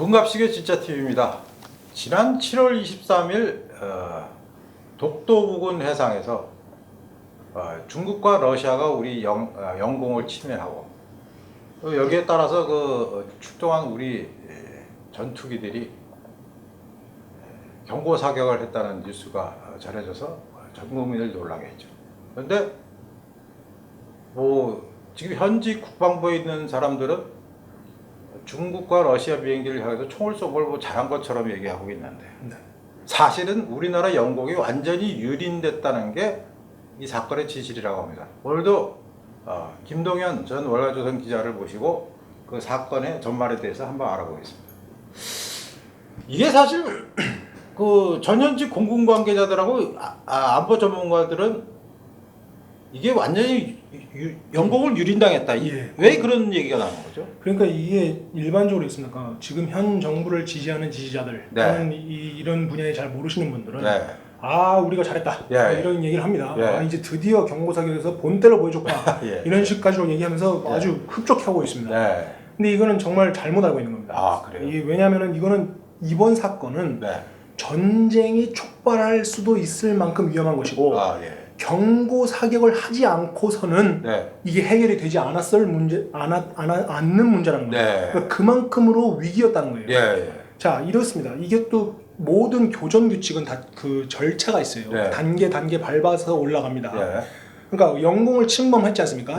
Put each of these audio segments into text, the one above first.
문갑식의 진짜TV입니다. 지난 7월 23일 독도 부근 해상에서 중국과 러시아가 우리 영공을 침해하고 여기에 따라서 출동한 우리 전투기들이 경고 사격을 했다는 뉴스가 전해져서 전 국민을 놀라게 했죠. 그런데 지금 현지 국방부에 있는 사람들은 중국과 러시아 비행기를 향해서 총을 쏜 걸 잘한 것처럼 얘기하고 있는데 사실은 우리나라 영공이 완전히 유린됐다는 게 이 사건의 진실이라고 합니다. 오늘도 김동현 전 월가조선 기자를 모시고 그 사건의 전말에 대해서 한번 알아보겠습니다. 이게 사실 그 전현직 공군 관계자들하고 안보 전문가들은 이게 완전히 영공을 유린당했다. 왜 그런 얘기가 나오는 거죠? 그러니까 이게 일반적으로 있습니까? 지금 현 정부를 지지하는 지지자들, 또는 이런 분야에 잘 모르시는 분들은 우리가 잘했다 이런 얘기를 합니다. 이제 드디어 경고 사격에서 본때를 보여줬구나 이런 식까지로 얘기하면서 아주 흡족해하고 있습니다. 근데 이거는 정말 잘못 알고 있는 겁니다. 그래요? 왜냐하면 이번 사건은 전쟁이 촉발할 수도 있을 만큼 위험한 것이고 경고 사격을 하지 않고서는 이게 해결이 되지 않는 문제라는 거예요. 그러니까 그만큼으로 위기였다는 거예요. 자, 이렇습니다. 이게 또 모든 교전 규칙은 다 그 절차가 있어요. 단계 밟아서 올라갑니다. 그러니까 영공을 침범했지 않습니까?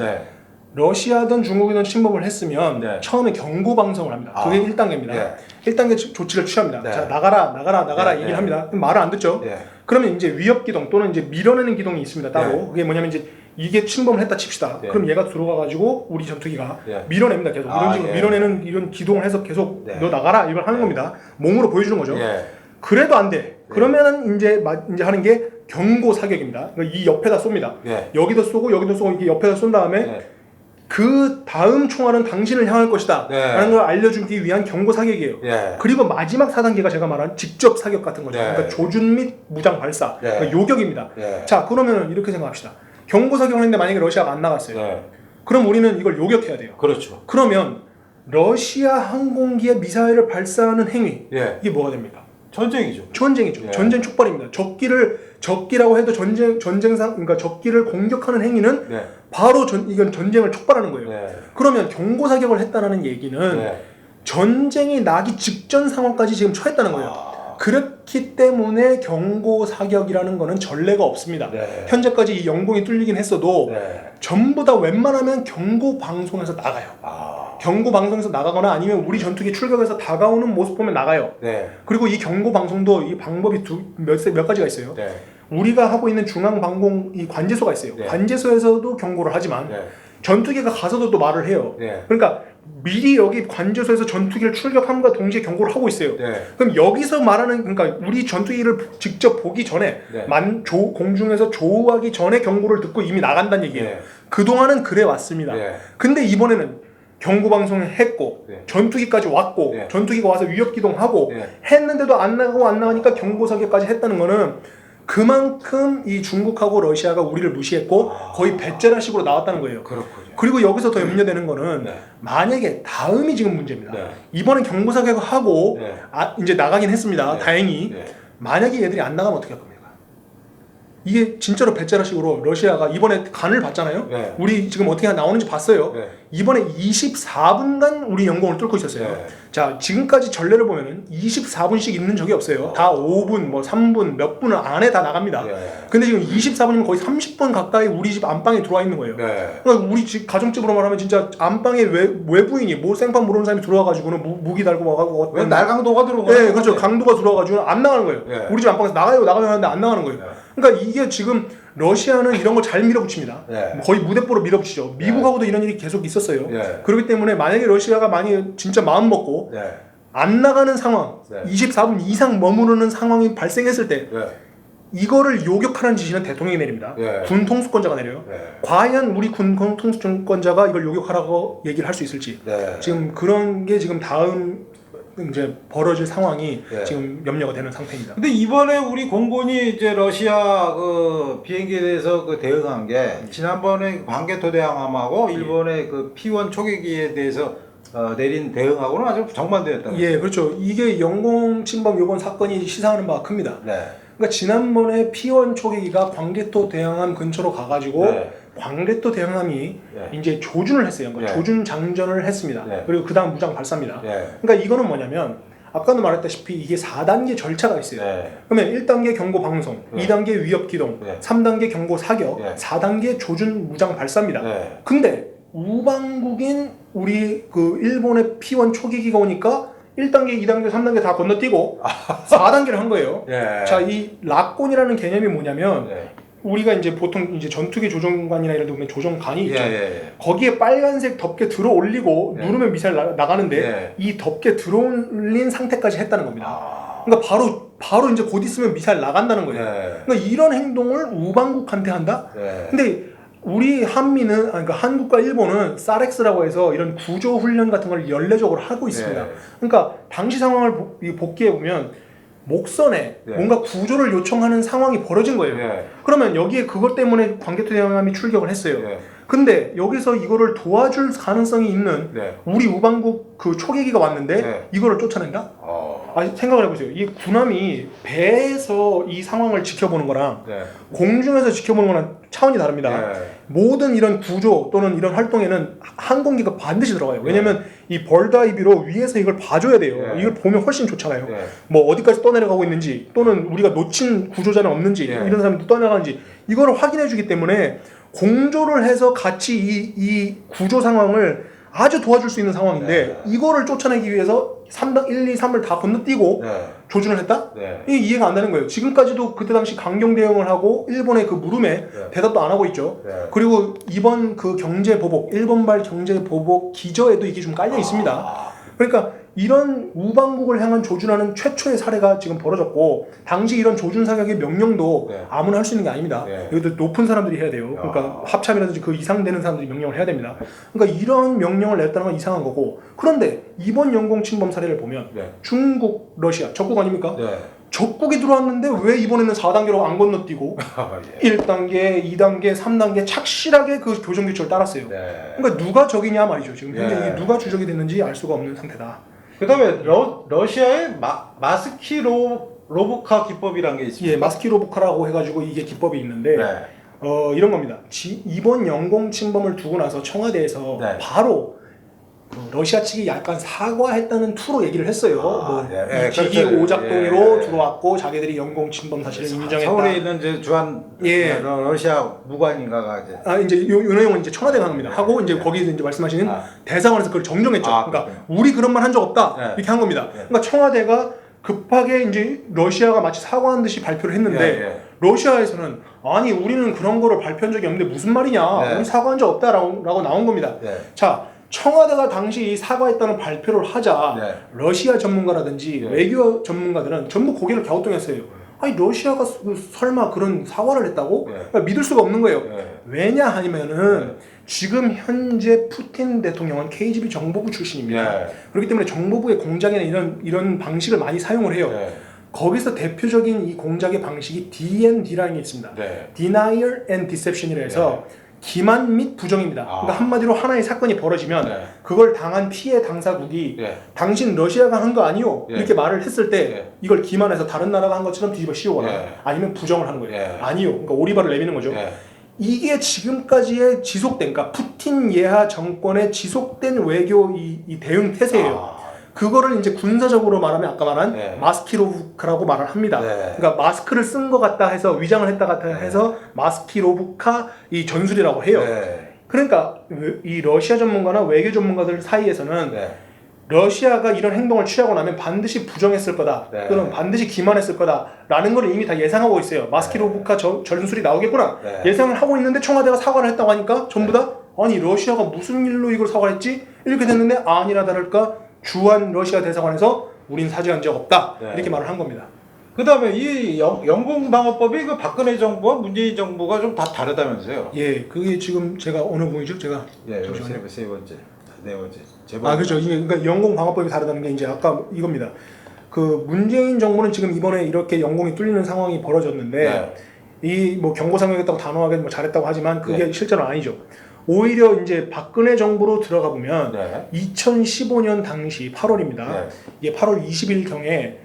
러시아든 중국이든 침범을 했으면 처음에 경고 방송을 합니다. 그게 1단계입니다. 1단계 조치를 취합니다. 자, 나가라 얘기를 합니다. 그럼 말을 안 듣죠? 그러면 이제 위협 기동 또는 이제 밀어내는 기동이 있습니다. 따로. 그게 뭐냐면 이제 이게 침범을 했다 칩시다. 그럼 얘가 들어가가지고 우리 전투기가 밀어냅니다. 계속 이런 식으로 밀어내는 이런 기동을 해서 계속 너 나가라 이걸 하는 겁니다. 몸으로 보여주는 거죠. 그래도 안 돼. 그러면은 이제 하는 게 경고 사격입니다. 그러니까 이 옆에다 쏩니다. 여기도 쏘고 여기도 쏘고 이렇게 옆에다 쏜 다음에 그 다음 총알은 당신을 향할 것이다 라는 걸 알려주기 위한 경고 사격이에요. 그리고 마지막 4단계가 제가 말한 직접 사격 같은 거죠. 그러니까 조준 및 무장 발사, 그러니까 요격입니다. 자, 그러면 이렇게 생각합시다. 경고 사격을 했는데 만약에 러시아가 안 나갔어요. 그럼 우리는 이걸 요격해야 돼요. 그렇죠. 그러면 러시아 항공기에 미사일을 발사하는 행위, 이게 뭐가 됩니까? 전쟁이죠. 전쟁 촉발입니다. 적기라고 해도 전쟁상, 그러니까 적기를 공격하는 행위는 바로 이건 전쟁을 촉발하는 거예요. 그러면 경고 사격을 했다는 얘기는 전쟁이 나기 직전 상황까지 지금 처했다는 거예요. 그렇기 때문에 경고 사격이라는 거는 전례가 없습니다. 현재까지 이 영공이 뚫리긴 했어도 전부 다 웬만하면 경고 방송에서 나가요. 경고 방송에서 나가거나 아니면 우리 전투기 출격해서 다가오는 모습 보면 나가요. 그리고 이 경고 방송도 이 방법이 몇 가지가 있어요. 우리가 하고 있는 중앙방공 이 관제소가 있어요. 관제소에서도 경고를 하지만 전투기가 가서도 또 말을 해요. 그러니까 미리 여기 관제소에서 전투기를 출격함과 동시에 경고를 하고 있어요. 그럼 여기서 말하는, 그러니까 우리 전투기를 직접 보기 전에 공중에서 조우하기 전에 경고를 듣고 이미 나간다는 얘기예요. 그동안은 그래 왔습니다. 근데 이번에는 경고 방송을 했고 전투기까지 왔고 전투기가 와서 위협 기동하고 했는데도 안 나가니까 경고 사격까지 했다는 거는 그만큼 이 중국하고 러시아가 우리를 무시했고 거의 배째라식으로 나왔다는 거예요. 그리고 여기서 더 염려되는 거는 만약에 다음이 지금 문제입니다. 이번엔 경고 사격을 하고 이제 나가긴 했습니다. 다행히. 만약에 얘들이 안 나가면 어떻게 할 겁니까? 이게 진짜로 배째라식으로 러시아가 이번에 간을 봤잖아요. 우리 지금 어떻게 나오는지 봤어요. 이번에 24분간 우리 영공을 뚫고 있었어요. 자, 지금까지 전례를 보면은 24분씩 있는 적이 없어요. 다 5분, 3분, 몇 분 안에 다 나갑니다. 근데 지금 24분이면 거의 30분 가까이 우리 집 안방에 들어와 있는 거예요. 그러니까 우리 집 가정집으로 말하면 진짜 안방에 외부인이 생판 모르는 사람이 들어와가지고는 무기 달고 와가지고 왜 날강도가 들어오는 그렇죠. 강도가 들어와가지고 안 나가는 거예요. 우리 집 안방에서 나가요 하는데 안 나가는 거예요. 그러니까 이게 지금 러시아는 이런 걸 잘 밀어붙입니다. 거의 무대뽀로 밀어붙이죠. 미국하고도 이런 일이 계속 있었어요. 그렇기 때문에 만약에 러시아가 진짜 마음 먹고 안 나가는 상황, 24분 이상 머무르는 상황이 발생했을 때 이거를 요격하라는 지시는 대통령이 내립니다. 군 통수권자가 내려요. 과연 우리 군 통수권자가 이걸 요격하라고 얘기를 할 수 있을지 지금 그런 게 지금 다음 이제 벌어질 상황이 지금 염려가 되는 상태입니다. 근데 이번에 우리 공군이 이제 러시아 비행기에 대해서 대응한 게 지난번에 광개토 대항함하고 일본의 P1 초계기에 대해서 내린 대응하고는 아주 정반대였다. 예, 그렇죠. 이게 영공 침범 요번 사건이 시사하는 바가 큽니다. 네. 그러니까 지난번에 P1 초계기가 광개토 대항함 근처로 가가지고 네. 광개토 대항함이 네. 이제 조준을 했어요. 그러니까 네. 조준 장전을 했습니다. 네. 그리고 그 다음 무장 발사입니다. 네. 그러니까 이거는 뭐냐면 아까도 말했다시피 이게 4단계 절차가 있어요. 네. 그러면 1단계 경고 방송, 네. 2단계 위협 기동, 네. 3단계 경고 사격, 네. 4단계 조준 무장 발사입니다. 네. 근데 우방국인 우리 그 일본의 P1 초계기가 오니까 1단계, 2단계, 3단계 다 건너뛰고 4단계를 한 거예요. 네. 자, 이 락곤이라는 개념이 뭐냐면 네. 우리가 이제 보통 이제 전투기 조종관이나 이런 데 보면 조종관이 있죠. 예. 거기에 빨간색 덮개 들어 올리고 네. 누르면 미사일 나가는데 네. 이 덮개 들어 올린 상태까지 했다는 겁니다. 아. 그러니까 바로 이제 곧 있으면 미사일 나간다는 거예요. 네. 그러니까 이런 행동을 우방국한테 한다? 네. 근데 우리 한미는 그러니까 한국과 일본은 사렉스라고 해서 이런 구조 훈련 같은 걸 연례적으로 하고 있습니다. 네. 그러니까 당시 상황을 복기해 보면 목선에 네. 뭔가 구조를 요청하는 상황이 벌어진 거예요. 네. 그러면 여기에 그것 때문에 광개토 대항함이 출격을 했어요. 네. 근데 여기서 이거를 도와줄 가능성이 있는 네. 우리 우방국 그 초계기가 왔는데 네. 이거를 쫓아낸다? 어. 아니, 생각을 해보세요. 이 군함이 배에서 이 상황을 지켜보는 거랑 네. 공중에서 지켜보는 거랑 차원이 다릅니다. 네. 모든 이런 구조 또는 이런 활동에는 항공기가 반드시 들어가요. 왜냐면 이 벌다이비로 위에서 이걸 봐줘야 돼요. 네. 이걸 보면 훨씬 좋잖아요. 네. 뭐 어디까지 떠내려가고 있는지 또는 우리가 놓친 구조자는 없는지 네. 이런 사람도 떠내려가는지 이거를 확인해 주기 때문에 공조를 해서 같이 이 구조 상황을 아주 도와줄 수 있는 상황인데 네. 이거를 쫓아내기 위해서 3단 1, 2, 3을 다 건너뛰고 네. 조준을 했다? 네. 이게 이해가 안 되는 거예요. 지금까지도 그때 당시 강경 대응을 하고 일본의 그 물음에 네. 대답도 안 하고 있죠. 네. 그리고 이번 그 경제 보복, 일본발 경제 보복 기저에도 이게 좀 깔려 있습니다. 아. 그러니까 이런 우방국을 향한 조준하는 최초의 사례가 지금 벌어졌고 당시 이런 조준 사격의 명령도 네. 아무나 할 수 있는 게 아닙니다. 네. 이것도 높은 사람들이 해야 돼요. 그러니까 합참이라든지 그 이상 되는 사람들이 명령을 해야 됩니다. 그러니까 이런 명령을 냈다는 건 이상한 거고 그런데 이번 영공 침범 사례를 보면 네. 중국, 러시아 적국 아닙니까? 네. 적국이 들어왔는데 왜 이번에는 4단계로 안 건너뛰고 예. 1단계, 2단계, 3단계 착실하게 그 교정 규칙을 따랐어요. 네. 그러니까 누가 적이냐 말이죠. 지금 현재 네. 이게 누가 주적이 됐는지 알 수가 없는 상태다. 그다음에 러시아의 마스키 로브카 기법이란 게 있습니다. 예, 마스키로브카라고 해가지고 이게 기법이 있는데 네. 이런 겁니다. 이번 영공 침범을 두고 나서 청와대에서 네. 바로 러시아 측이 약간 사과했다는 투로 얘기를 했어요. 뭐 네. 이 기기 그렇죠. 오작동으로 예. 들어왔고 자기들이 영공 침범 사실을 인정했다. 서울에 있는 이제 주한 예. 러시아 무관인가가 이제 이제 요 내용은 이제 청와대가 합니다. 하고 이제 거기서 이제 말씀하시는 대사관에서 그걸 정정했죠. 그러니까 우리 그런 말 한 적 없다 네. 이렇게 한 겁니다. 그러니까 청와대가 급하게 이제 러시아가 마치 사과한 듯이 발표를 했는데 러시아에서는 아니 우리는 그런 거를 발표한 적이 없는데 무슨 말이냐 우리 사과한 적 없다라고 나온 겁니다. 자 청와대가 당시 사과했다는 발표를 하자 러시아 전문가라든지 외교 전문가들은 전부 고개를 갸우뚱했어요. 아니 러시아가 설마 그런 사과를 했다고? 그러니까 믿을 수가 없는 거예요. 왜냐 하면은 지금 현재 푸틴 대통령은 KGB 정보부 출신입니다. 그렇기 때문에 정보부의 공작에는 이런 방식을 많이 사용을 해요. 거기서 대표적인 이 공작의 방식이 DND라는 게 있습니다. Denial and Deception이라 해서 기만 및 부정입니다. 그러니까 한마디로 하나의 사건이 벌어지면 그걸 당한 피해 당사국이 당신 러시아가 한 거 아니요 이렇게 말을 했을 때 이걸 기만해서 다른 나라가 한 것처럼 뒤집어 씌우거나 아니면 부정을 하는 거예요. 아니요. 그러니까 오리발을 내미는 거죠. 이게 지금까지의 지속된 그러니까 푸틴 예하 정권의 지속된 외교 이 대응 태세예요. 그거를 이제 군사적으로 말하면 아까 말한 마스키로브카라고 말을 합니다. 그러니까 마스크를 쓴 것 같다 해서 위장을 했다 같다 해서 마스키로브카 이 전술이라고 해요. 그러니까 이 러시아 전문가나 외교 전문가들 사이에서는 러시아가 이런 행동을 취하고 나면 반드시 부정했을 거다. 또는 반드시 기만했을 거다라는 걸 이미 다 예상하고 있어요. 마스키로브카 전술이 나오겠구나. 예상을 하고 있는데 청와대가 사과를 했다고 하니까 전부 다 아니 러시아가 무슨 일로 이걸 사과를 했지? 이렇게 됐는데 아니나 다를까 주한 러시아 대사관에서 우린 사죄한 적 없다 이렇게 말을 한 겁니다. 그 다음에 이 영공방어법이 그 박근혜 정부와 문재인 정부가 좀 다 다르다면서요? 예, 그게 지금 제가 어느 부분이죠? 제가 세 번째, 네 번째. 그렇죠. 이게 그러니까 영공방어법이 다르다는 게 이제 아까 이겁니다. 그 문재인 정부는 지금 이번에 이렇게 영공이 뚫리는 상황이 벌어졌는데 이 뭐 경고 상황이었다고 단호하게 뭐 잘했다고 하지만 그게 실제로는 아니죠. 오히려 이제 박근혜 정부로 들어가 보면 네. 2015년 당시 8월입니다. 네. 이게 8월 20일 경에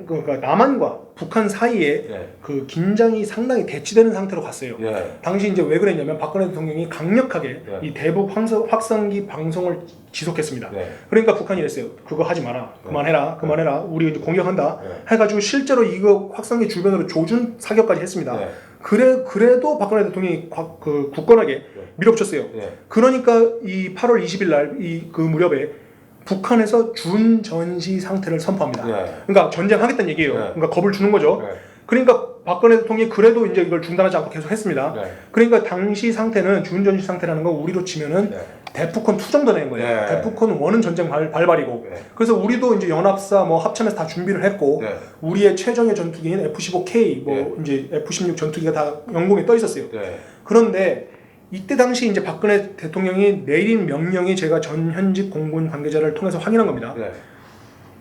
그러니까 남한과 북한 사이에 네. 그 긴장이 상당히 대치되는 상태로 갔어요. 네. 당시 이제 왜 그랬냐면 박근혜 대통령이 강력하게 네. 이 대북 확성기 방송을 지속했습니다. 네. 그러니까 북한이 이랬어요. 그거 하지 마라. 그만해라. 우리 이제 공격한다. 네. 해가지고 실제로 이거 확성기 주변으로 조준 사격까지 했습니다. 네. 그래도 박근혜 대통령이 굳건하게 밀어붙였어요. 네. 그러니까 이 8월 20일 날 그 무렵에 북한에서 준전시 상태를 선포합니다. 네. 그러니까 전쟁하겠다는 얘기예요. 네. 그러니까 겁을 주는 거죠. 네. 그러니까 박근혜 대통령이 그래도 이제 이걸 중단하지 않고 계속 했습니다. 네. 그러니까 당시 상태는 준전시 상태라는 건 우리로 치면은 네. 데프콘 2 정도 되는 거예요. 네. 데프콘 1은 전쟁 발발이고. 네. 그래서 우리도 이제 연합사 뭐 합참에서 다 준비를 했고 네. 우리의 최정예 전투기인 F-15K 뭐 네. 이제 F-16 전투기가 다 영공에 떠 있었어요. 네. 그런데 이때 당시 이제 박근혜 대통령이 내린 명령이 제가 전 현직 공군 관계자를 통해서 확인한 겁니다. 네.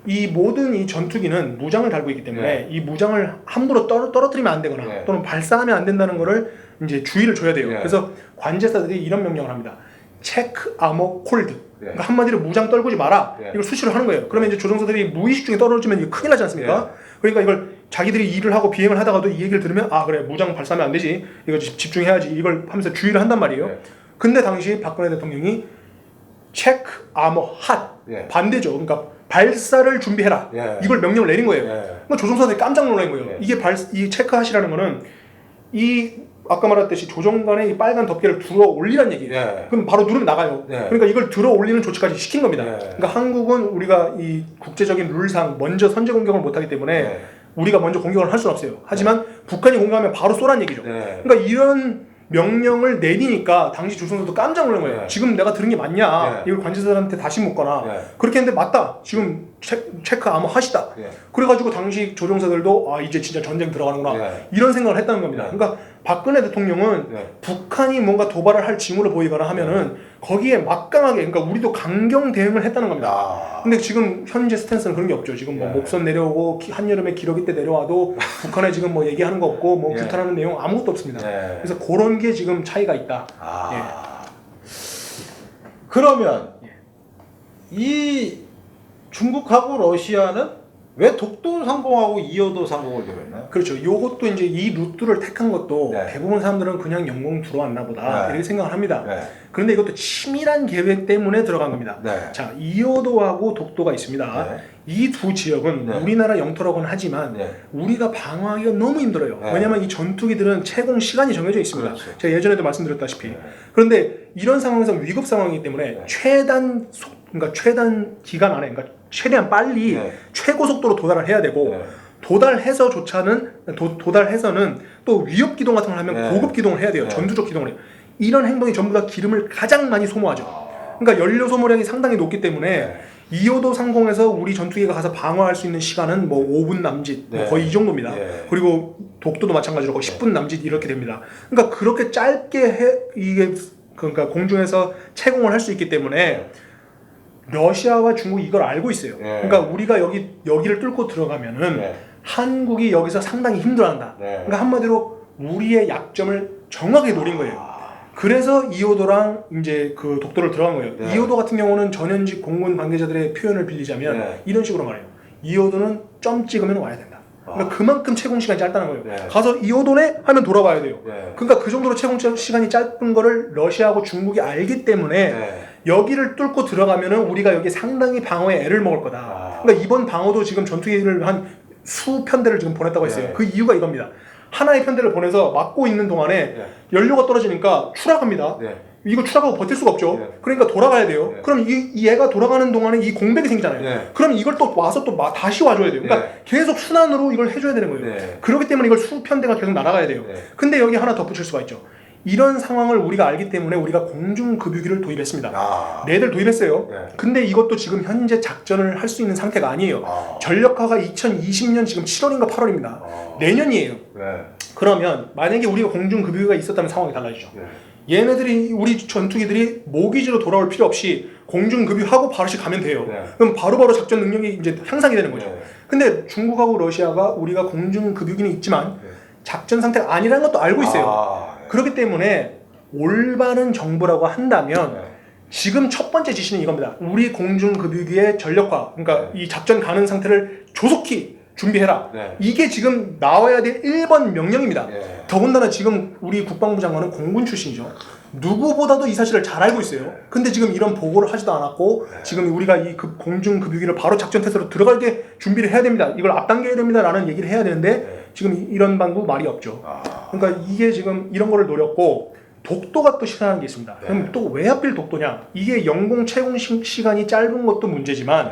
이 모든 이 전투기는 무장을 달고 있기 때문에 네. 이 무장을 함부로 떨어뜨리면 안 되거나 네. 또는 발사하면 안 된다는 거를 이제 주의를 줘야 돼요. 네. 그래서 관제사들이 이런 명령을 합니다. 체크 아머 콜드. 네. 그러니까 한마디로 무장 떨구지 마라. 네. 이걸 수시로 하는 거예요. 그러면 이제 조종사들이 무의식 중에 떨어지면 이거 큰일 나지 않습니까? 네. 그러니까 이걸 자기들이 일을 하고 비행을 하다가도 이 얘기를 들으면 아 그래 무장 발사하면 안 되지. 이거 집중해야지. 이걸 하면서 주의를 한단 말이에요. 네. 근데 당시 박근혜 대통령이 체크 아머 핫 네. 반대죠. 그러니까 발사를 준비해라. 네. 이걸 명령을 내린 거예요. 네. 그러니까 조종사들이 깜짝 놀란 거예요. 네. 이 체크핫이라는 거는 이 아까 말했듯이 조종관의 이 빨간 덮개를 들어 올리란 얘기예요. 네. 그럼 바로 누르면 나가요. 네. 그러니까 이걸 들어 올리는 조치까지 시킨 겁니다. 네. 그러니까 한국은 우리가 이 국제적인 룰상 먼저 선제 공격을 못하기 때문에 네. 우리가 먼저 공격을 할 수는 없어요. 하지만 북한이 공격하면 바로 쏘란 얘기죠. 네. 그러니까 이런 명령을 내리니까 당시 조선소도 깜짝 놀란 거예요. 네. 지금 내가 들은 게 맞냐? 네. 이걸 관제사들한테 다시 묻거나 네. 그렇게 했는데 맞다. 지금 체크 아마 하시다. 네. 그래가지고 당시 조종사들도 아 이제 진짜 전쟁 들어가는구나 네. 이런 생각을 했다는 겁니다. 네. 그러니까 박근혜 대통령은 네. 북한이 뭔가 도발을 할 징후를 보이거나 하면은 거기에 막강하게 그러니까 우리도 강경 대응을 했다는 겁니다. 아. 근데 지금 현재 스탠스는 그런 게 없죠. 지금 뭐 네. 목선 내려오고 한여름에 기러기 때 내려와도 북한에 지금 뭐 얘기하는 거 없고 뭐 네. 규탄하는 내용 아무것도 없습니다. 네. 그래서 그런 게 지금 차이가 있다. 아. 그러면 이 중국하고 러시아는 왜 독도 상공하고 이어도 상공을 들었나요? 그렇죠. 요것도 이제 이 루트를 택한 것도 네. 대부분 사람들은 그냥 영공 들어왔나 보다 네. 이렇게 생각을 합니다. 네. 그런데 이것도 치밀한 계획 때문에 들어간 겁니다. 네. 자, 이어도하고 독도가 있습니다. 네. 이 두 지역은 네. 우리나라 영토라고는 하지만 네. 우리가 방어하기가 너무 힘들어요. 네. 왜냐하면 이 전투기들은 채공 시간이 정해져 있습니다. 그렇죠. 제가 예전에도 말씀드렸다시피. 네. 그런데 이런 상황에서 위급 상황이기 때문에 네. 그러니까 최단 기간 안에, 그러니까 최대한 빨리 네. 최고 속도로 도달을 해야 되고 네. 도달해서는 또 위협 기동 같은 걸 하면 네. 고급 기동을 해야 돼요. 네. 전투적 기동을 해요. 이런 행동이 전부 다 기름을 가장 많이 소모하죠. 그러니까 연료 소모량이 상당히 높기 때문에 네. 2호도 상공에서 우리 전투기가 가서 방어할 수 있는 시간은 뭐 5분 남짓 네. 거의 이 정도입니다. 네. 그리고 독도도 마찬가지로 거의 10분 남짓 이렇게 됩니다. 그러니까 그렇게 짧게 그러니까 공중에서 채공을 할 수 있기 때문에 러시아와 중국이 이걸 알고 있어요. 네. 그러니까 우리가 여기를 뚫고 들어가면은 네. 한국이 여기서 상당히 힘들어한다. 네. 그러니까 한마디로 우리의 약점을 정확하게 노린 거예요. 그래서 2호도랑 이제 그 독도를 들어간 거예요. 네. 2호도 같은 경우는 전현직 공군 관계자들의 표현을 빌리자면 네. 이런 식으로 말해요. 2호도는 점 찍으면 와야 된다. 그러니까 그만큼 채공 시간이 짧다는 거예요. 네. 가서 2호도네 하면 돌아와야 돼요. 네. 그러니까 그 정도로 채공 시간이 짧은 거를 러시아하고 중국이 알기 때문에 네. 여기를 뚫고 들어가면은 우리가 여기 상당히 방어에 애를 먹을 거다. 그러니까 이번 방어도 지금 전투기를 한 수편대를 지금 보냈다고 했어요. 네. 그 이유가 이겁니다. 하나의 편대를 보내서 막고 있는 동안에 네. 연료가 떨어지니까 추락합니다. 네. 이거 추락하고 버틸 수가 없죠. 네. 그러니까 돌아가야 돼요. 네. 그럼 이 얘가 돌아가는 동안에 이 공백이 생기잖아요. 네. 그럼 이걸 또 와서 또 다시 와줘야 돼요. 그러니까 네. 계속 순환으로 이걸 해줘야 되는 거예요. 네. 그렇기 때문에 이걸 수편대가 계속 날아가야 돼요. 네. 근데 여기 하나 덧붙일 수가 있죠. 이런 상황을 우리가 알기 때문에 우리가 공중급유기를 도입했습니다. 아. 네들 도입했어요. 네. 근데 이것도 지금 현재 작전을 할 수 있는 상태가 아니에요. 아. 전력화가 2020년 지금 7월인가 8월입니다. 아. 내년이에요. 네. 그러면 만약에 우리가 공중급유기가 있었다면 상황이 달라지죠. 네. 얘네들이 우리 전투기들이 모기지로 돌아올 필요 없이 공중급유하고 바로씩 가면 돼요. 네. 그럼 바로바로 작전 능력이 이제 향상이 되는 거죠. 네. 근데 중국하고 러시아가 우리가 공중급유기는 있지만 네. 작전 상태가 아니라는 것도 알고 있어요. 아. 네. 그렇기 때문에 올바른 정보라고 한다면 지금 첫 번째 지시는 이겁니다. 우리 공중급유기의 전력화, 그러니까 이 작전 가능 상태를 조속히 준비해라. 이게 지금 나와야 될 1번 명령입니다. 더군다나 지금 우리 국방부 장관은 공군 출신이죠. 누구보다도 이 사실을 잘 알고 있어요. 근데 지금 이런 보고를 하지도 않았고 지금 우리가 이 공중급유기를 바로 작전 태세로 들어갈게 준비를 해야 됩니다. 이걸 앞당겨야 됩니다. 라는 얘기를 해야 되는데 지금 이런 방법 말이 없죠. 그러니까 이게 지금 이런 거를 노렸고 독도가 또 실현하는 게 있습니다. 그럼 또 왜 하필 독도냐? 이게 영공 채용 시간이 짧은 것도 문제지만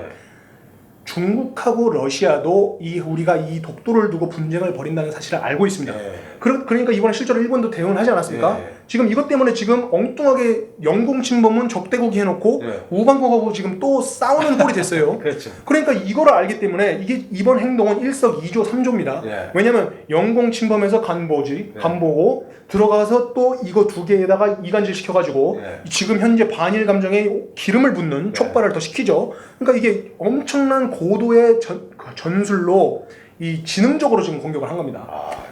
중국하고 러시아도 우리가 이 독도를 두고 분쟁을 벌인다는 사실을 알고 있습니다. 그러니까 이번에 실제로 일본도 대응을 하지 않았습니까? 지금 이것 때문에 지금 엉뚱하게 영공 침범은 적대국이 해놓고 우방국하고 지금 또 싸우는 꼴이 됐어요. 그렇죠. 그러니까 이거를 알기 때문에 이게 이번 행동은 일석이조 삼조입니다. 왜냐하면 영공 침범에서 간보고 들어가서 또 이거 두 개에다가 이간질 시켜가지고 지금 현재 반일 감정에 기름을 붓는 촉발을 더 시키죠. 그러니까 이게 엄청난 고도의 전술로 이 지능적으로 지금 공격을 한 겁니다.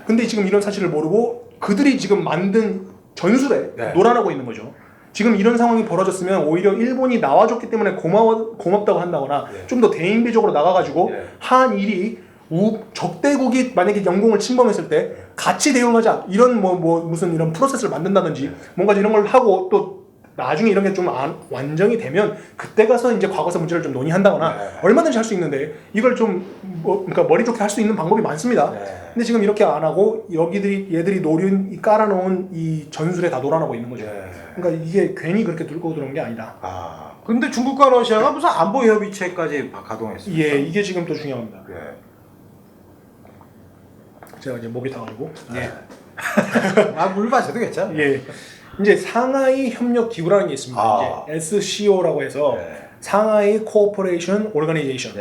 근데 지금 이런 사실을 모르고 그들이 지금 만든 전술에 놀아나고 있는 거죠. 지금 이런 상황이 벌어졌으면 오히려 일본이 나와줬기 때문에 고맙다고 한다거나 좀 더 대인배적으로 나가가지고 한일이 적대국이 만약에 영공을 침범했을 때 같이 대응하자 이런 무슨 이런 프로세스를 만든다든지 뭔가 이런 걸 하고 또 나중에 이런 게 좀 완전히 되면 그때 가서 이제 과거사 문제를 좀 논의한다거나 얼마든지 할 수 있는데 이걸 좀 그러니까 머리 좋게 할 수 있는 방법이 많습니다. 근데 지금 이렇게 안 하고 얘들이 깔아놓은 이 전술에 다 놀아나고 있는 거죠. 그러니까 이게 괜히 그렇게 들고 들어온 게 아니다. 근데 중국과 러시아가 무슨 안보 협의체까지 가동했습니다. 이게 지금 또 중요합니다. 제가 이제 목이 타가지고. 물 마셔도 괜찮아. 이제 상하이 협력 기구라는 게 있습니다. 이제 SCO라고 해서 상하이 코오퍼레이션 오르가니제이션.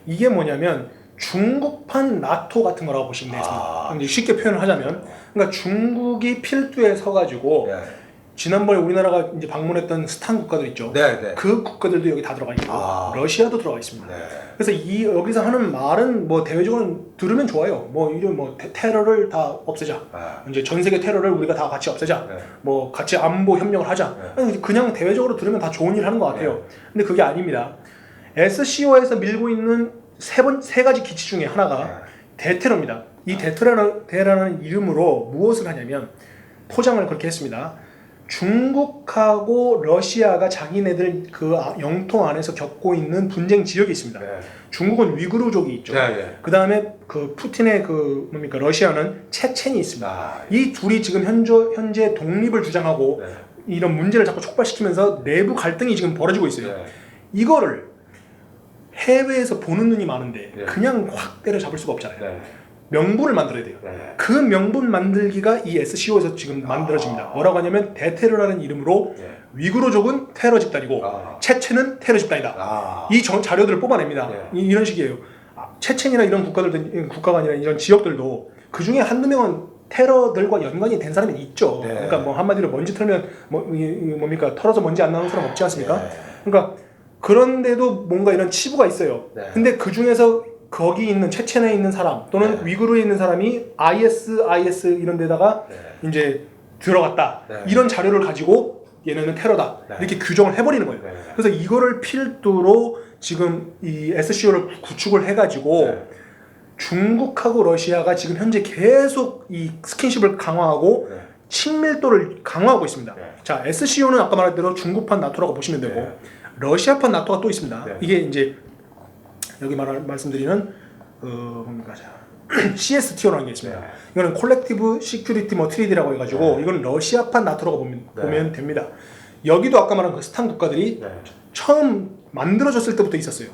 이게 뭐냐면 중국판 나토 같은 거라고 보시면 되겠습니다. 이제 쉽게 표현을 하자면, 그러니까 중국이 필두에 서가지고 지난번에 우리나라가 이제 방문했던 스탄 국가들 있죠. 그 국가들도 여기 다 들어가 있고 러시아도 들어가 있습니다. 그래서 여기서 하는 말은 뭐 대외적으로 들으면 좋아요. 이런 테러를 다 없애자. 이제 전 세계 테러를 우리가 다 같이 없애자. 같이 안보 협력을 하자. 그냥 대외적으로 들으면 다 좋은 일 하는 것 같아요. 근데 그게 아닙니다. SCO에서 밀고 있는 세 가지 기치 중에 하나가 대테러입니다. 이 대테러라는 이름으로 무엇을 하냐면 포장을 그렇게 했습니다. 중국하고 러시아가 자기네들 그 영토 안에서 겪고 있는 분쟁 지역이 있습니다. 중국은 위구르족이 있죠. 그 다음에 그 푸틴의 러시아는 체첸이 있습니다. 이 둘이 지금 현재 독립을 주장하고 이런 문제를 자꾸 촉발시키면서 내부 갈등이 지금 벌어지고 있어요. 이거를 해외에서 보는 눈이 많은데 그냥 확 때려잡을 수가 없잖아요. 명분을 만들어야 돼요. 그 명분 만들기가 이 SCO에서 지금 만들어집니다. 뭐라고 하냐면 대테러라는 이름으로 위구르족은 테러 집단이고 체첸은 테러 집단이다. 이 자료들을 뽑아냅니다. 이런 식이에요. 체첸이나 이런 국가가 아니라 이런 지역들도 그 중에 한두 명은 테러들과 연관이 된 사람이 있죠. 그러니까 한마디로 먼지 털면 털어서 먼지 안 나오는 사람 없지 않습니까? 그러니까 그런데도 뭔가 이런 치부가 있어요. 근데 그 중에서 거기 있는 체첸에 있는 사람 또는 위구르에 있는 사람이 IS 이런 데다가 이제 들어갔다. 이런 자료를 가지고 얘네는 테러다. 이렇게 규정을 해버리는 거예요. 그래서 이거를 필두로 지금 이 SCO를 구축을 해가지고 중국하고 러시아가 지금 현재 계속 이 스킨십을 강화하고 친밀도를 강화하고 있습니다. 자, SCO는 아까 말한 대로 중국판 나토라고 보시면 되고 러시아판 나토가 또 있습니다. 이게 이제 여기 말씀드리는 CSTO라는 게 있습니다. 이거는 콜렉티브 시큐리티 트리디라고 해가지고 이거는 러시아판 나토라고 보면 됩니다. 여기도 아까 말한 그 스탄 국가들이 처음 만들어졌을 때부터 있었어요.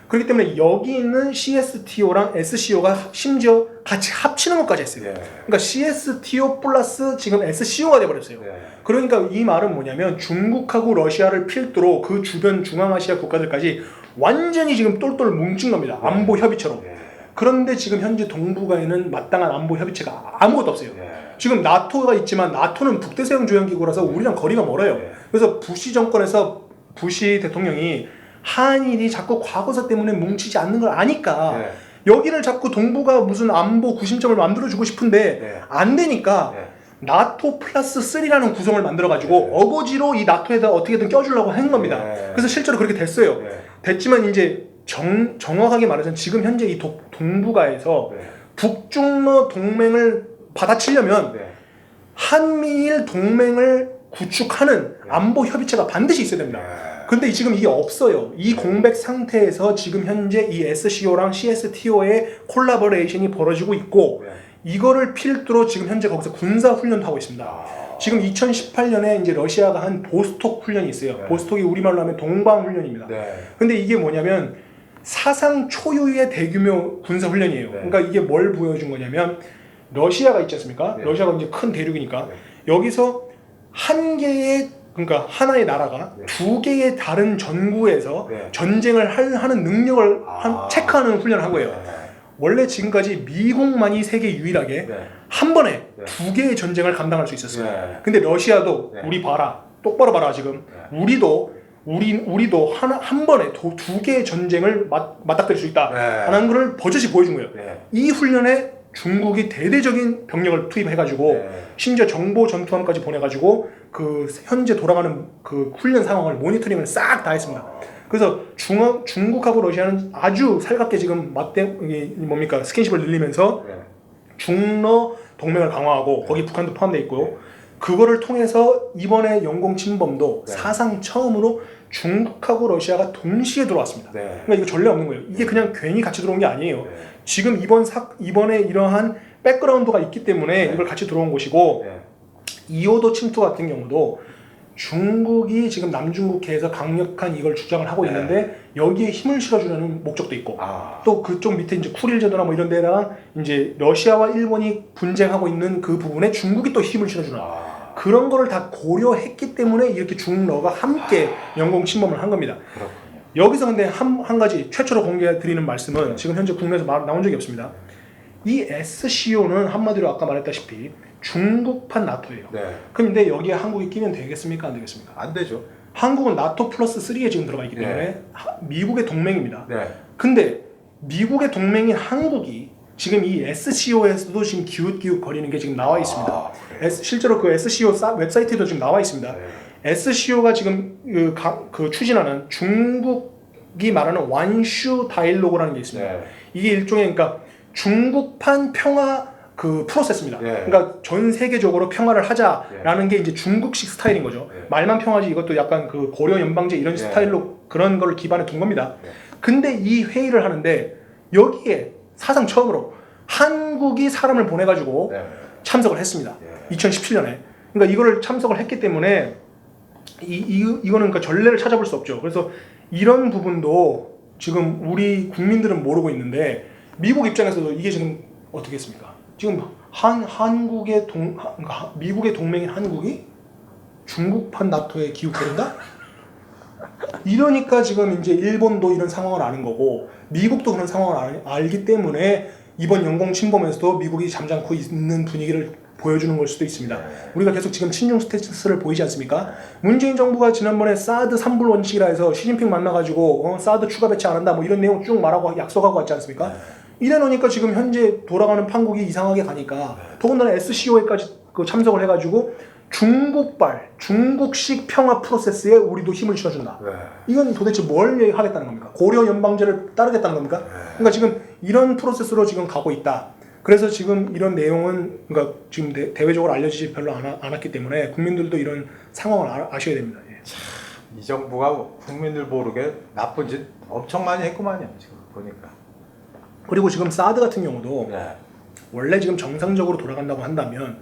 그렇기 때문에 여기 있는 CSTO랑 SCO가 심지어 같이 합치는 것까지 했어요. 그러니까 CSTO 플러스 지금 SCO가 돼버렸어요. 그러니까 이 말은 뭐냐면 중국하고 러시아를 필두로 그 주변 중앙아시아 국가들까지 완전히 지금 똘똘 뭉친 겁니다. 안보 협의체로. 그런데 지금 현재 동북아에는 마땅한 안보 협의체가 아무것도 없어요. 지금 나토가 있지만 나토는 북대서양 조약기구라서 우리랑 거리가 멀어요. 그래서 부시 대통령이 한일이 자꾸 과거사 때문에 뭉치지 않는 걸 아니까 여기를 자꾸 동북아 무슨 안보 구심점을 만들어주고 싶은데 안 되니까 나토 플러스 3라는 구성을 만들어가지고 어거지로 이 나토에다 어떻게든 껴주려고 한 겁니다. 그래서 실제로 그렇게 됐어요. 됐지만 이제 정확하게 말해서 지금 현재 이 동북아에서 북중러 동맹을 받아치려면 한미일 동맹을 구축하는 안보 협의체가 반드시 있어야 됩니다. 근데 지금 이게 없어요. 이 공백 상태에서 지금 현재 이 SCO랑 CSTO의 콜라보레이션이 벌어지고 있고 이거를 필두로 지금 현재 거기서 군사 훈련도 하고 있습니다. 지금 2018년에 이제 러시아가 한 보스톡 훈련이 있어요. 보스톡이 우리말로 하면 동방 훈련입니다. 근데 이게 뭐냐면 사상 초유의 대규모 군사 훈련이에요. 그러니까 이게 뭘 보여준 거냐면 러시아가 있지 않습니까? 러시아가 이제 큰 대륙이니까 여기서 한 개의 그러니까 하나의 나라가 두 개의 다른 전구에서 전쟁을 하는 능력을 체크하는 훈련을 한 거예요. 원래 지금까지 미국만이 세계 유일하게 한 번에 두 개의 전쟁을 감당할 수 있었어요. 근데 러시아도 우리 봐라, 똑바로 봐라 지금 우리도 한 번에 두 개의 전쟁을 맞닥뜨릴 수 있다라는 걸 버젓이 보여준 거예요. 이 훈련에 중국이 대대적인 병력을 투입해가지고 심지어 정보 전투함까지 보내가지고 그 현재 돌아가는 그 훈련 상황을 모니터링을 싹 다 했습니다. 그래서 중국하고 러시아는 아주 살갑게 지금 스킨십을 늘리면서 중러 동맹을 강화하고 거기 북한도 포함되어 있고요. 그거를 통해서 이번에 영공 침범도 사상 처음으로 중국하고 러시아가 동시에 들어왔습니다. 그러니까 이거 전례 없는 거예요. 이게 그냥 괜히 같이 들어온 게 아니에요. 지금 이번에 이러한 백그라운드가 있기 때문에 이걸 같이 들어온 것이고 2호도 침투 같은 경우도 중국이 지금 남중국해에서 강력한 이걸 주장을 하고 있는데 여기에 힘을 실어주려는 목적도 있고 또 그쪽 밑에 이제 쿠릴 제도나 뭐 이런 데랑 이제 러시아와 일본이 분쟁하고 있는 그 부분에 중국이 또 힘을 실어주는 그런 거를 다 고려했기 때문에 이렇게 중러가 함께 영공 침범을 한 겁니다. 여기서 근데 한 가지 최초로 공개해 드리는 말씀은 지금 현재 국내에서 나온 적이 없습니다. 이 SCO는 한마디로 아까 말했다시피 중국판 나토예요. 근데 여기에 한국이 끼면 되겠습니까? 안 되겠습니까? 안 되죠. 한국은 나토 플러스 3에 지금 들어가 있기 때문에 미국의 동맹입니다. 근데 미국의 동맹인 한국이 지금 이 SCO에서도 지금 기웃기웃 거리는 게 지금 나와 있습니다. 실제로 그 SCO 웹사이트에도 지금 나와 있습니다. SCO가 지금 그 추진하는 중국이 말하는 완슈 다이로그라는 게 있습니다. 이게 일종의 그러니까 중국판 평화 그 프로세스입니다. 그러니까 전 세계적으로 평화를 하자라는 게 이제 중국식 스타일인 거죠. 말만 평화지 이것도 약간 그 고려 연방제 이런 스타일로 그런 걸 기반에 둔 겁니다. 근데 이 회의를 하는데 여기에 사상 처음으로 한국이 사람을 보내가지고 참석을 했습니다. 2017년에. 그러니까 이거를 참석을 했기 때문에 이거는 그러니까 전례를 찾아볼 수 없죠. 그래서 이런 부분도 지금 우리 국민들은 모르고 있는데 미국 입장에서도 이게 지금 어떻게 했습니까? 지금 그러니까 미국의 동맹인 한국이 중국판 나토에 기웃거린다? 이러니까 지금 이제 일본도 이런 상황을 아는 거고 미국도 그런 상황을 알기 때문에 이번 영공 침범에서도 미국이 잠잠코 있는 분위기를 보여주는 걸 수도 있습니다. 우리가 계속 지금 친중 스탠스를 보이지 않습니까? 문재인 정부가 지난번에 사드 3불 원칙이라 해서 시진핑 만나가지고 사드 추가 배치 안 한다 뭐 이런 내용 쭉 말하고 약속하고 왔지 않습니까? 이래 놓으니까 지금 현재 돌아가는 판국이 이상하게 가니까 더군다나 SCO에까지 참석을 해가지고 중국식 평화 프로세스에 우리도 힘을 실어준다. 이건 도대체 뭘 하겠다는 겁니까? 고려 연방제를 따르겠다는 겁니까? 그러니까 지금 이런 프로세스로 지금 가고 있다. 그래서 지금 이런 내용은 그러니까 지금 대외적으로 알려지지 별로 않았기 때문에 국민들도 이런 상황을 아셔야 됩니다. 이 정부가 국민들 모르게 나쁜 짓 엄청 많이 했구만요. 지금 보니까. 그리고 지금 사드 같은 경우도 원래 지금 정상적으로 돌아간다고 한다면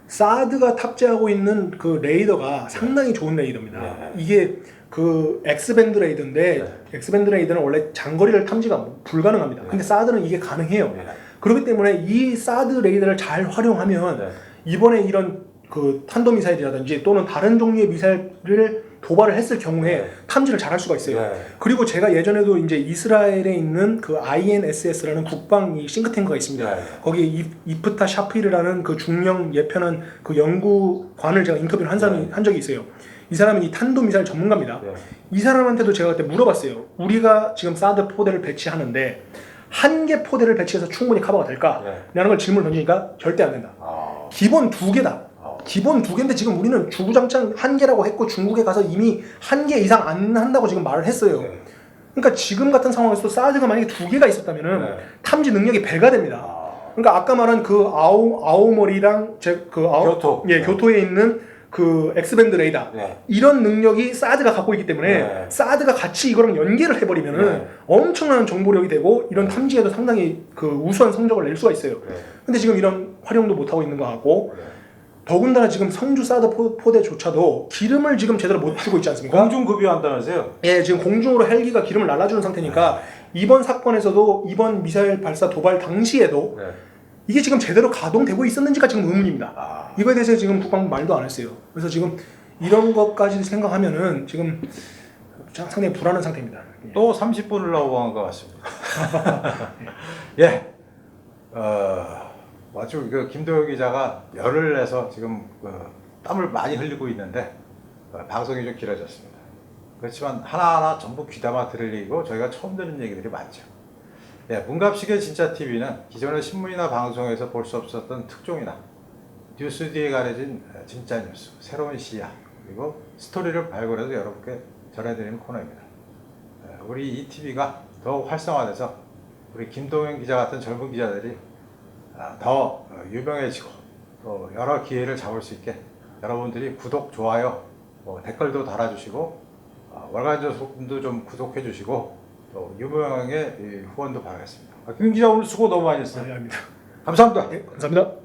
사드가 탑재하고 있는 그 레이더가 상당히 좋은 레이더입니다. 이게 그 X밴드 레이더인데 X밴드 레이더는 원래 장거리를 탐지가 불가능합니다. 근데 사드는 이게 가능해요. 그렇기 때문에 이 사드 레이더를 잘 활용하면 이번에 이런 그 탄도미사일이라든지 또는 다른 종류의 미사일을 도발을 했을 경우에 탐지를 잘 할 수가 있어요. 그리고 제가 예전에도 이제 이스라엘에 있는 그 INSS라는 국방 싱크탱크가 있습니다. 거기 이프타 샤피르라는 그 중령 예편한 그 연구관을 제가 인터뷰를 한 적이 있어요. 이 사람은 이 탄도미사일 전문가입니다. 이 사람한테도 제가 그때 물어봤어요. 우리가 지금 사드 포대를 배치하는데 한 개 포대를 배치해서 충분히 커버가 될까? 라는 걸 질문을 던지니까 절대 안 된다. 기본 2개다. 기본 2개인데 지금 우리는 주구장창 1개라고 했고 중국에 가서 이미 1개 이상 안 한다고 지금 말을 했어요. 네. 그러니까 지금 같은 상황에서 사드가 만약에 2개가 있었다면은 네. 탐지 능력이 배가 됩니다. 그러니까 아까 말한 그 아오모리랑 교토. 예, 교토에 있는 그 엑스밴드 레이더 네. 이런 능력이 사드가 갖고 있기 때문에 네. 사드가 같이 이거랑 연계를 해버리면은 네. 엄청난 정보력이 되고 이런 탐지에도 상당히 그 우수한 성적을 낼 수가 있어요. 네. 근데 지금 이런 활용도 못 하고 있는 거 같고 네. 더군다나 지금 성주 사드 포대조차도 기름을 지금 제대로 못 주고 있지 않습니까? 공중급유한다면서요? 예, 지금 공중으로 헬기가 기름을 날라주는 상태니까 이번 사건에서도 이번 미사일 발사 도발 당시에도 네. 이게 지금 제대로 가동되고 있었는지가 지금 의문입니다. 이거에 대해서 지금 국방부 말도 안 했어요. 그래서 지금 이런 것까지 생각하면은 지금 상당히 불안한 상태입니다. 예. 또 30분을 넘어간 것 같습니다. 예. 아주 그 김도영 기자가 열을 내서 지금 그 땀을 많이 흘리고 있는데 방송이 좀 길어졌습니다. 그렇지만 하나하나 전부 귀담아 들을 얘기고 저희가 처음 듣는 얘기들이 많죠. 예, 문갑식의 진짜 TV는 기존의 신문이나 방송에서 볼 수 없었던 특종이나 뉴스 뒤에 가려진 진짜 뉴스, 새로운 시야, 그리고 스토리를 발굴해서 여러분께 전해드리는 코너입니다. 우리 이 TV가 더욱 활성화돼서 우리 김동현 기자 같은 젊은 기자들이 더 유명해지고 또 여러 기회를 잡을 수 있게 여러분들이 구독, 좋아요, 댓글도 달아주시고 월간조선도 좀 구독해 주시고 또 유명하게 후원도 바라겠습니다. 김 기자 오늘 수고 너무 많이 했어요. 아닙니다. 감사합니다. 네, 감사합니다.